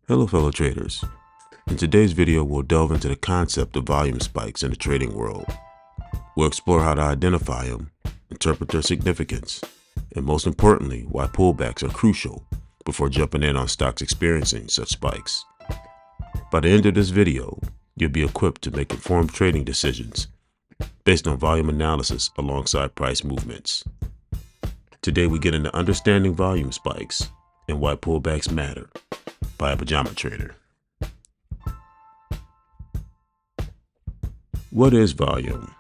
Hello fellow traders. In today's video we'll delve into the concept of volume spikes in the trading world. We'll explore how to identify them, interpret their significance, and most importantly why pullbacks are crucial before jumping in on stocks experiencing such spikes. By the end of this video, you'll be equipped to make informed trading decisions based on volume analysis alongside price movements. Today we get into understanding volume spikes and why pullbacks matter by Pajama Trader. What is volume?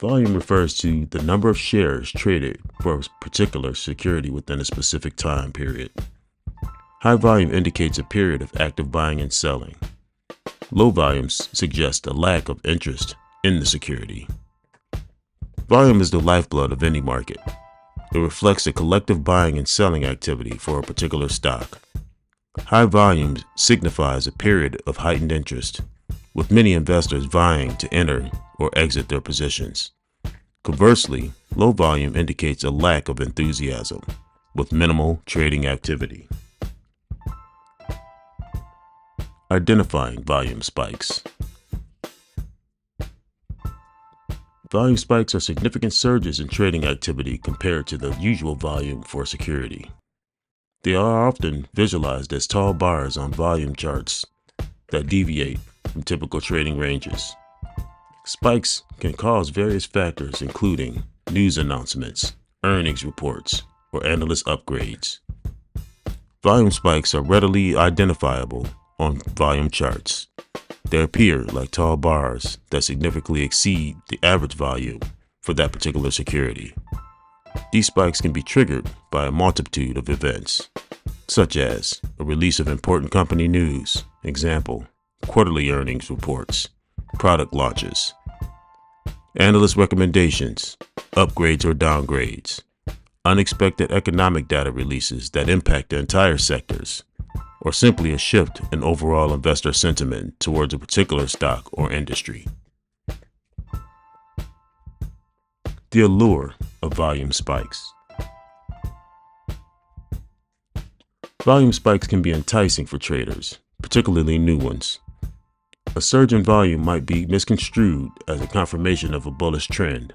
Volume refers to the number of shares traded for a particular security within a specific time period. High volume indicates a period of active buying and selling. Low volumes suggest a lack of interest in the security. Volume is the lifeblood of any market. It reflects the collective buying and selling activity for a particular stock. High volumes signifies a period of heightened interest, with many investors vying to enter or exit their positions. Conversely, low volume indicates a lack of enthusiasm, with minimal trading activity. Identifying volume spikes. Volume spikes are significant surges in trading activity compared to the usual volume for a security. They are often visualized as tall bars on volume charts that deviate from typical trading ranges. Spikes can cause various factors including news announcements, earnings reports, or analyst upgrades. Volume spikes are readily identifiable on volume charts. They appear like tall bars that significantly exceed the average volume for that particular security. These spikes can be triggered by a multitude of events, such as a release of important company news, example, quarterly earnings reports, product launches, analyst recommendations, upgrades or downgrades, unexpected economic data releases that impact the entire sectors, or simply a shift in overall investor sentiment towards a particular stock or industry. The allure of volume spikes. Volume spikes can be enticing for traders, particularly new ones. A surge in volume might be misconstrued as a confirmation of a bullish trend,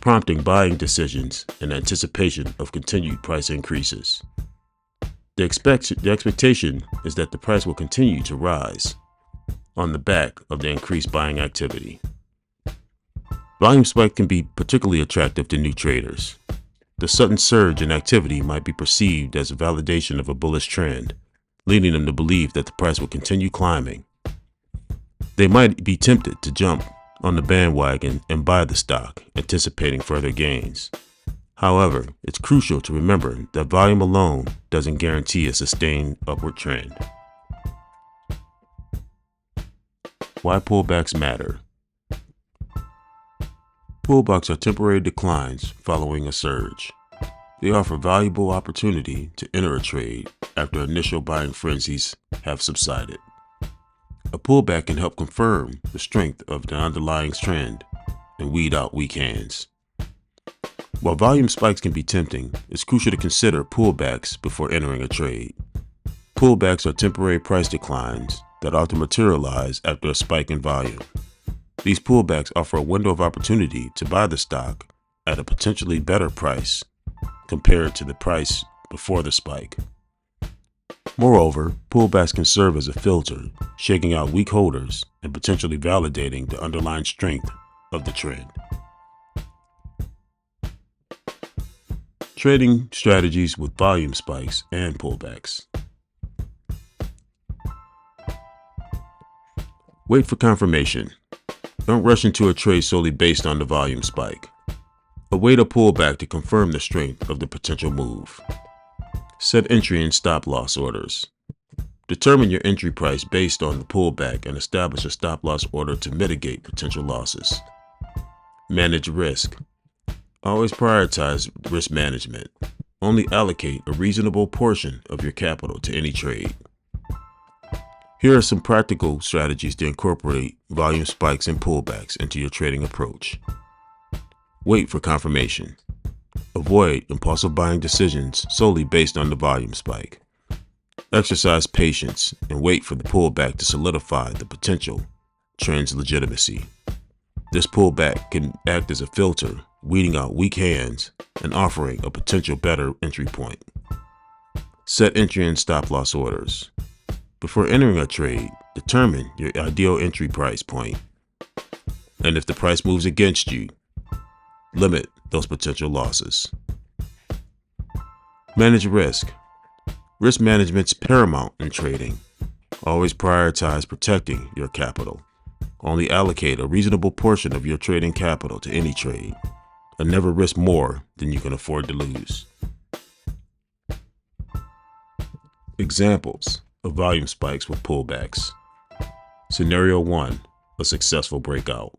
prompting buying decisions in anticipation of continued price increases. The expectation is that the price will continue to rise on the back of the increased buying activity. Volume spike can be particularly attractive to new traders. The sudden surge in activity might be perceived as a validation of a bullish trend, leading them to believe that the price will continue climbing. They might be tempted to jump on the bandwagon and buy the stock, anticipating further gains. However, it's crucial to remember that volume alone doesn't guarantee a sustained upward trend. Why pullbacks matter. Pullbacks are temporary declines following a surge. They offer valuable opportunity to enter a trade after initial buying frenzies have subsided. A pullback can help confirm the strength of the underlying trend and weed out weak hands. While volume spikes can be tempting, it's crucial to consider pullbacks before entering a trade. Pullbacks are temporary price declines that often materialize after a spike in volume. These pullbacks offer a window of opportunity to buy the stock at a potentially better price compared to the price before the spike. Moreover, pullbacks can serve as a filter, shaking out weak holders and potentially validating the underlying strength of the trend. Trading strategies with volume spikes and pullbacks. Wait for confirmation. Don't rush into a trade solely based on the volume spike. Await a pullback to confirm the strength of the potential move. Set entry and stop loss orders. Determine your entry price based on the pullback and establish a stop loss order to mitigate potential losses. Manage risk. Always prioritize risk management. Only allocate a reasonable portion of your capital to any trade. Here are some practical strategies to incorporate volume spikes and pullbacks into your trading approach. Wait for confirmation. Avoid impulsive buying decisions solely based on the volume spike. Exercise patience and wait for the pullback to solidify the potential trend's legitimacy. This pullback can act as a filter, weeding out weak hands and offering a potential better entry point. Set entry and stop loss orders. Before entering a trade, determine your ideal entry price point. And if the price moves against you, limit those potential losses. Manage risk. Risk management's paramount in trading. Always prioritize protecting your capital. Only allocate a reasonable portion of your trading capital to any trade, and never risk more than you can afford to lose. Examples of volume spikes with pullbacks. Scenario 1, a successful breakout.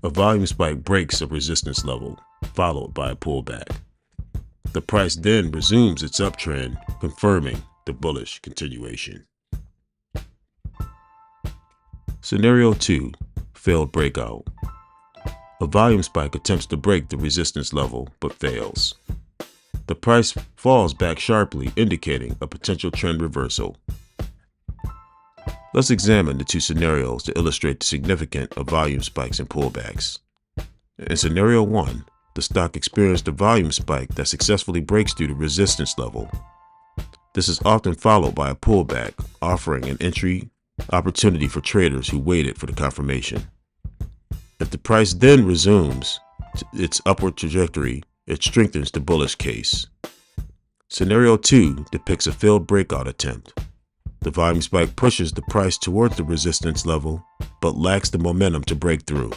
A volume spike breaks a resistance level, followed by a pullback. The price then resumes its uptrend, confirming the bullish continuation. Scenario 2, failed breakout. A volume spike attempts to break the resistance level but fails. The price falls back sharply, indicating a potential trend reversal. Let's examine the two scenarios to illustrate the significance of volume spikes and pullbacks. In scenario 1, the stock experienced a volume spike that successfully breaks through the resistance level. This is often followed by a pullback, offering an entry opportunity for traders who waited for the confirmation. If the price then resumes its upward trajectory, it strengthens the bullish case. Scenario 2 depicts a failed breakout attempt. The volume spike pushes the price towards the resistance level, but lacks the momentum to break through.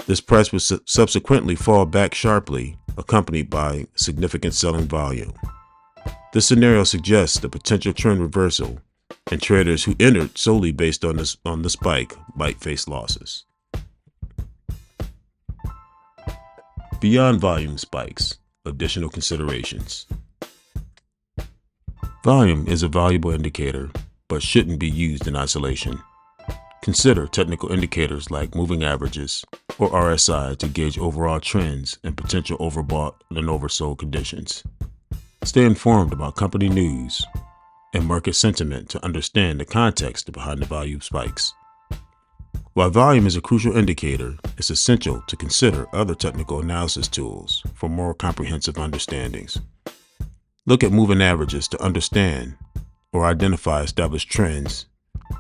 This price will subsequently fall back sharply, accompanied by significant selling volume. This scenario suggests the potential trend reversal, and traders who entered solely based on the spike might face losses. Beyond volume spikes, additional considerations. Volume is a valuable indicator, but shouldn't be used in isolation. Consider technical indicators like moving averages or RSI to gauge overall trends and potential overbought and oversold conditions. Stay informed about company news and market sentiment to understand the context behind the volume spikes. While volume is a crucial indicator, it's essential to consider other technical analysis tools for more comprehensive understandings. Look at moving averages to understand or identify established trends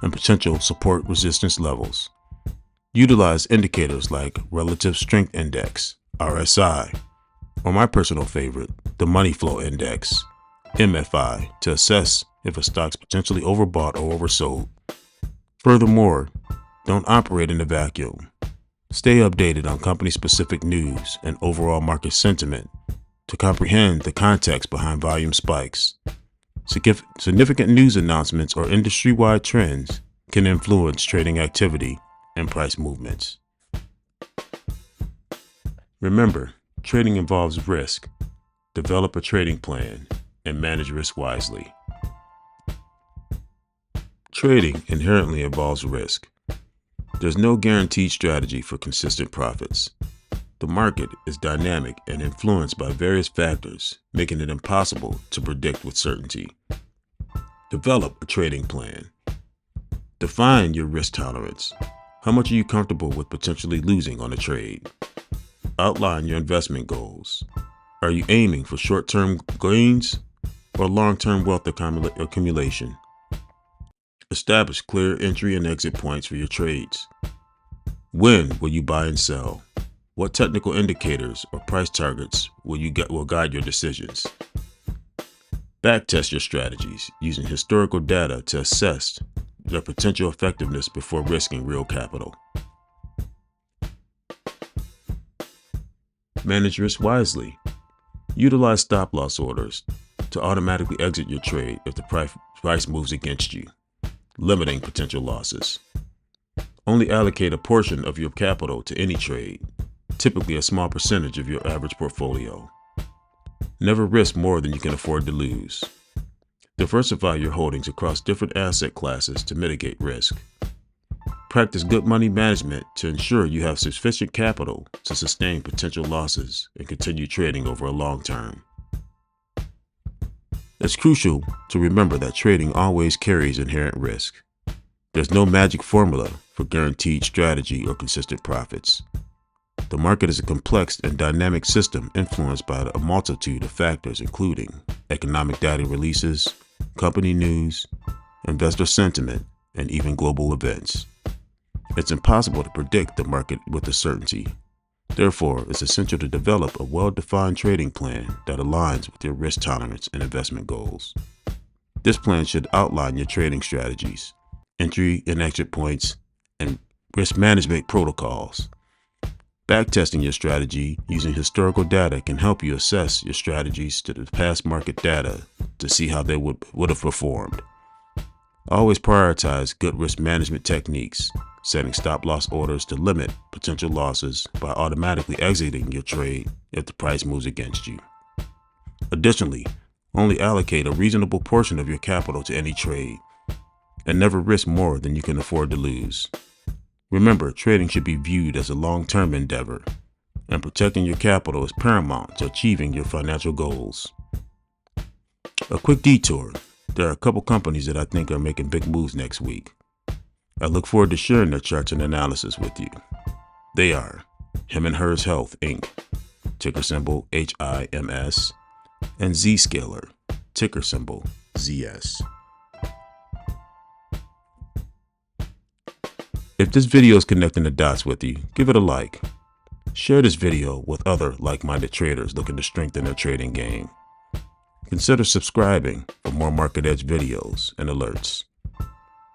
and potential support resistance levels. Utilize indicators like Relative Strength Index, RSI, or my personal favorite, the Money Flow Index, MFI, to assess if a stock's potentially overbought or oversold. Furthermore, don't operate in a vacuum. Stay updated on company-specific news and overall market sentiment to comprehend the context behind volume spikes. Significant news announcements or industry-wide trends can influence trading activity and price movements. Remember, trading involves risk. Develop a trading plan and manage risk wisely. Trading inherently involves risk. There's no guaranteed strategy for consistent profits. The market is dynamic and influenced by various factors, making it impossible to predict with certainty. Develop a trading plan. Define your risk tolerance. How much are you comfortable with potentially losing on a trade? Outline your investment goals. Are you aiming for short-term gains or long-term wealth accumulation? Establish clear entry and exit points for your trades. When will you buy and sell? What technical indicators or price targets will guide your decisions? Backtest your strategies using historical data to assess their potential effectiveness before risking real capital. Manage risk wisely. Utilize stop loss orders to automatically exit your trade if the price moves against you, limiting potential losses. Only allocate a portion of your capital to any trade, typically a small percentage of your average portfolio. Never risk more than you can afford to lose. Diversify your holdings across different asset classes to mitigate risk. Practice good money management to ensure you have sufficient capital to sustain potential losses and continue trading over a long term. It's crucial to remember that trading always carries inherent risk. There's no magic formula for guaranteed strategy or consistent profits. The market is a complex and dynamic system influenced by a multitude of factors, including economic data releases, company news, investor sentiment, and even global events. It's impossible to predict the market with a certainty. Therefore, it's essential to develop a well-defined trading plan that aligns with your risk tolerance and investment goals. This plan should outline your trading strategies, entry and exit points, and risk management protocols. Backtesting your strategy using historical data can help you assess your strategies to the past market data to see how they would have performed. Always prioritize good risk management techniques, setting stop-loss orders to limit potential losses by automatically exiting your trade if the price moves against you. Additionally, only allocate a reasonable portion of your capital to any trade, and never risk more than you can afford to lose. Remember, trading should be viewed as a long-term endeavor, and protecting your capital is paramount to achieving your financial goals. A quick detour. There are a couple companies that I think are making big moves next week. I look forward to sharing their charts and analysis with you. They are Hers Health, Inc., ticker symbol HIMS, and Zscaler, ticker symbol ZS. If this video is connecting the dots with you, give it a like. Share this video with other like-minded traders looking to strengthen their trading game. Consider subscribing for more Market Edge videos and alerts.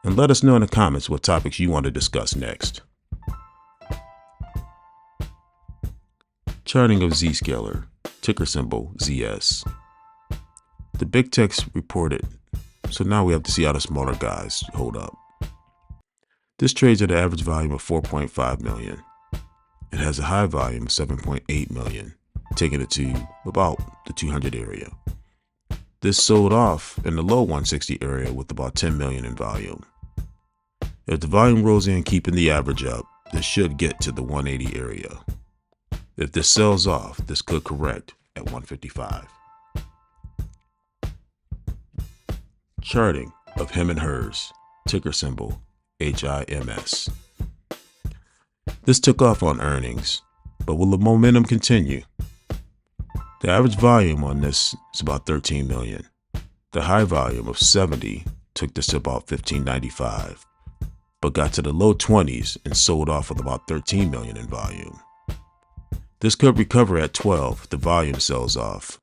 And let us know in the comments what topics you want to discuss next. Charting of Zscaler, ticker symbol ZS. The big techs reported, so now we have to see how the smaller guys hold up. This trades at an average volume of 4.5 million. It has a high volume of 7.8 million, taking it to about the 200 area. This sold off in the low 160 area with about 10 million in volume. If the volume rolls in keeping the average up, this should get to the 180 area. If this sells off, this could correct at 155. Charting of Hers, ticker symbol HIMS. This took off on earnings, but will the momentum continue? The average volume on this is about 13 million. The high volume of 70 took this to about 1595, but got to the low 20s and sold off with about 13 million in volume. This could recover at 12 if the volume sells off,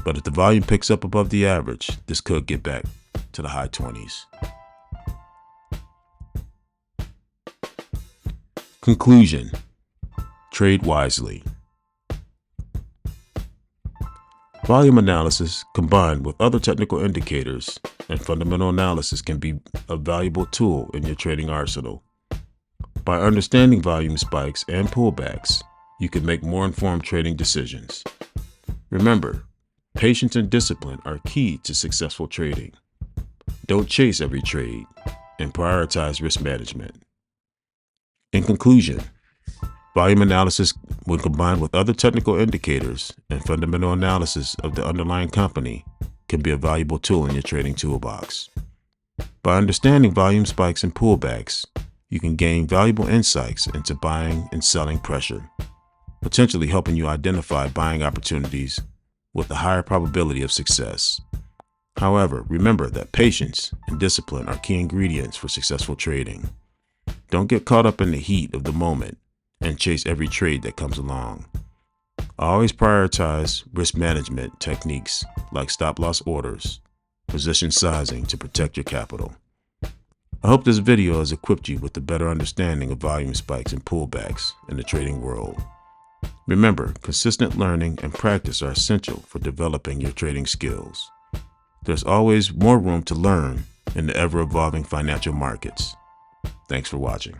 but if the volume picks up above the average, this could get back to the high 20s. Conclusion: trade wisely. Volume analysis combined with other technical indicators and fundamental analysis can be a valuable tool in your trading arsenal. By understanding volume spikes and pullbacks, you can make more informed trading decisions. Remember, patience and discipline are key to successful trading. Don't chase every trade and prioritize risk management. In conclusion, volume analysis, when combined with other technical indicators and fundamental analysis of the underlying company, can be a valuable tool in your trading toolbox. By understanding volume spikes and pullbacks, you can gain valuable insights into buying and selling pressure, potentially helping you identify buying opportunities with a higher probability of success. However, remember that patience and discipline are key ingredients for successful trading. Don't get caught up in the heat of the moment and chase every trade that comes along. Always prioritize risk management techniques like stop-loss orders, position sizing to protect your capital. I hope this video has equipped you with a better understanding of volume spikes and pullbacks in the trading world. Remember, consistent learning and practice are essential for developing your trading skills. There's always more room to learn in the ever-evolving financial markets. Thanks for watching.